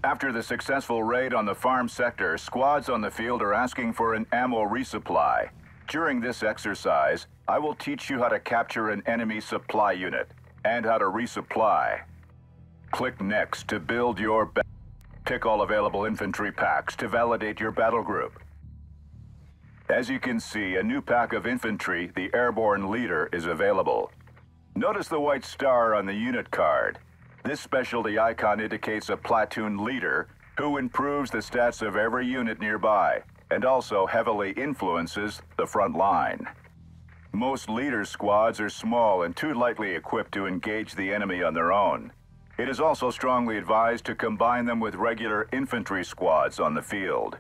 After the successful raid on the farm sector, squads on the field are asking for an ammo resupply. During this exercise, I will teach you how to capture an enemy supply unit and how to resupply. Click Next to build your Pick all available infantry packs to validate your battle group. As you can see, a new pack of infantry, the Airborne Leader, is available. Notice the white star on the unit card. This specialty icon indicates a platoon leader who improves the stats of every unit nearby and also heavily influences the front line. Most leader squads are small and too lightly equipped to engage the enemy on their own. It is also strongly advised to combine them with regular infantry squads on the field.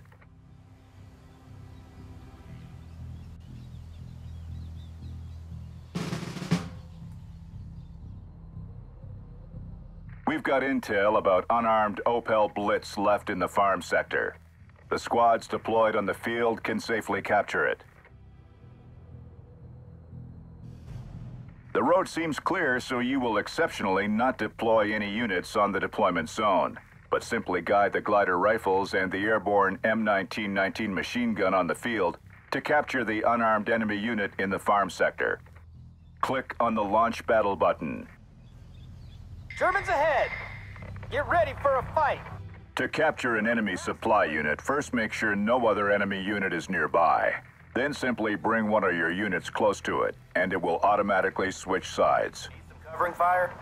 We've got intel about unarmed Opel Blitz left in the farm sector. The squads deployed on the field can safely capture it. The road seems clear, so you will exceptionally not deploy any units on the deployment zone, but simply guide the glider rifles and the airborne M1919 machine gun on the field to capture the unarmed enemy unit in the farm sector. Click on the Launch Battle button. Germans ahead! Get ready for a fight! To capture an enemy supply unit, first make sure no other enemy unit is nearby. Then simply bring one of your units close to it, and it will automatically switch sides. Need some covering fire?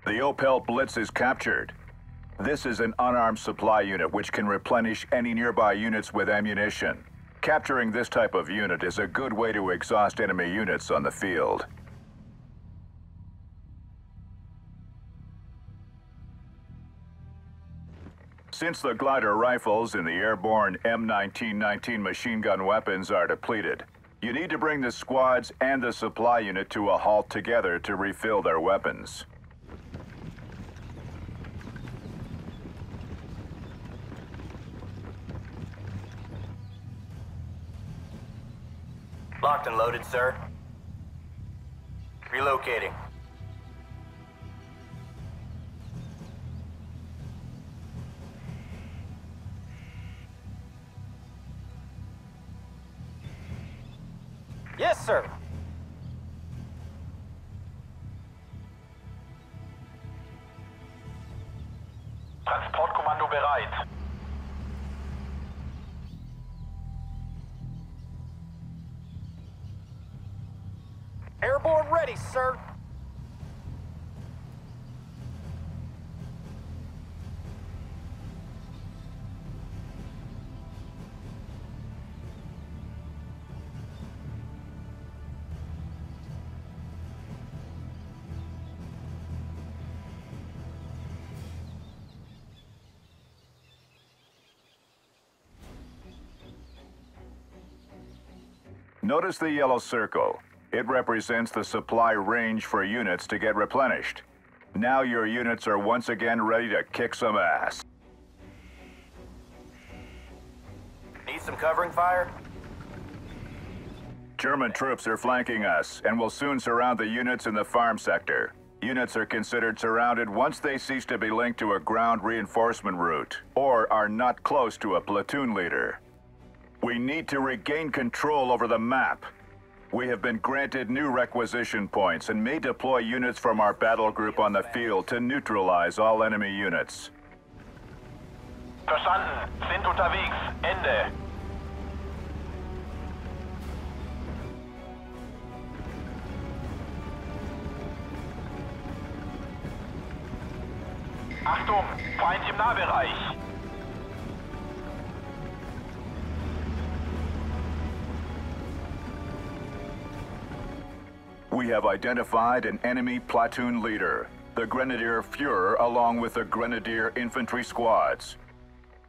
The Opel Blitz is captured. This is an unarmed supply unit which can replenish any nearby units with ammunition. Capturing this type of unit is a good way to exhaust enemy units on the field. Since the glider rifles and the airborne M1919 machine gun weapons are depleted, you need to bring the squads and the supply unit to a halt together to refill their weapons. Locked and loaded, sir. Relocating. Yes, sir. Transportkommando bereit. Airborne ready, sir. Notice the yellow circle. It represents the supply range for units to get replenished. Now your units are once again ready to kick some ass. Need some covering fire? German troops are flanking us and will soon surround the units in the farm sector. Units are considered surrounded once they cease to be linked to a ground reinforcement route or are not close to a platoon leader. We need to regain control over the map. We have been granted new requisition points and may deploy units from our battle group on the field to neutralize all enemy units. Verstanden. Sind unterwegs. Ende. Achtung! Feind im Nahbereich. We have identified an enemy platoon leader, the Grenadier Führer, along with the Grenadier infantry squads.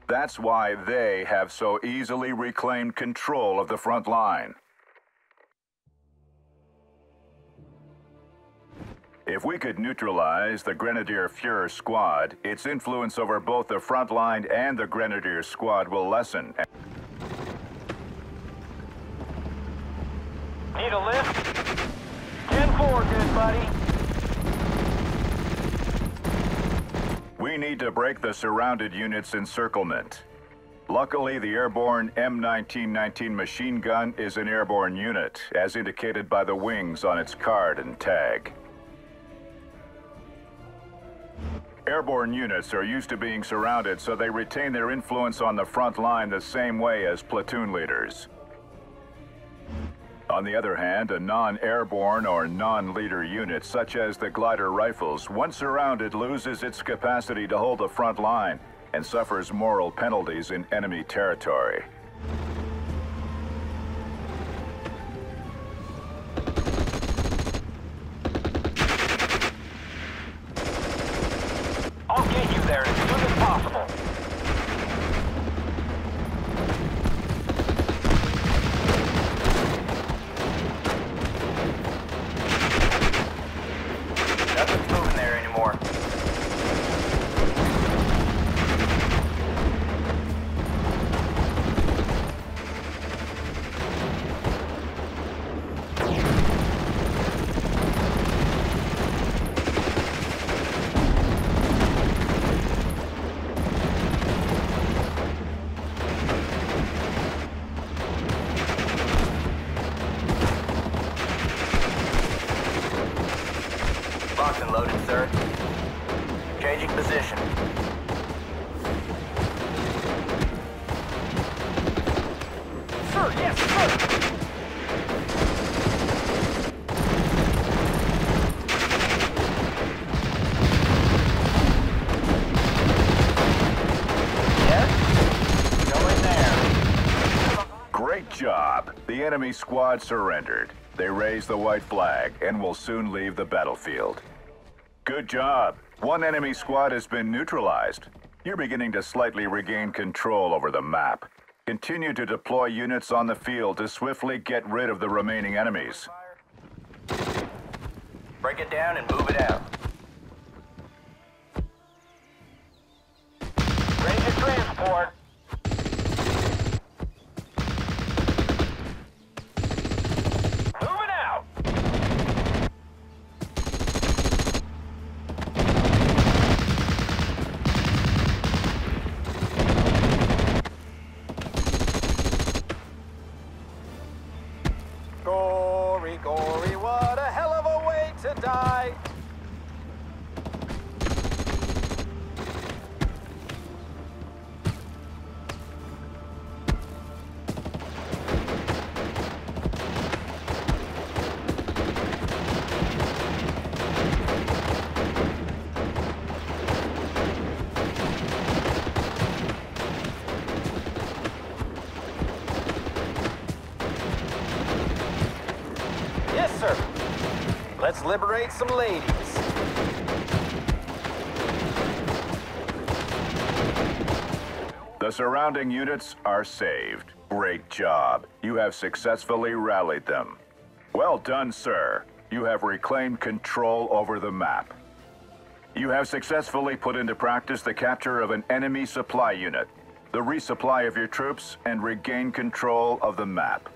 That's why they have so easily reclaimed control of the front line. If we could neutralize the Grenadier Führer squad, its influence over both the front line and the Grenadier squad will lessen. Need a lift? 10-4, good buddy. We need to break the surrounded unit's encirclement. Luckily, the airborne M1919 machine gun is an airborne unit, as indicated by the wings on its card and tag. Airborne units are used to being surrounded, so they retain their influence on the front line the same way as platoon leaders. On the other hand, a non-airborne or non-leader unit, such as the glider rifles, once surrounded, loses its capacity to hold the front line and suffers moral penalties in enemy territory. I'll get you there as soon as possible. Nothing's moving there anymore. Locked and loaded, sir. Changing position. Sir, yes, sir! Yes? Go in there. Great job! The enemy squad surrendered. They raised the white flag and will soon leave the battlefield. Good job. One enemy squad has been neutralized. You're beginning to slightly regain control over the map. Continue to deploy units on the field to swiftly get rid of the remaining enemies. Break it down and move it out. Ready to transport. Moving out. Gory, gory, what a hell of a way to die. Yes, sir. Let's liberate some ladies. The surrounding units are saved. Great job. You have successfully rallied them. Well done, sir. You have reclaimed control over the map. You have successfully put into practice the capture of an enemy supply unit, the resupply of your troops, and regained control of the map.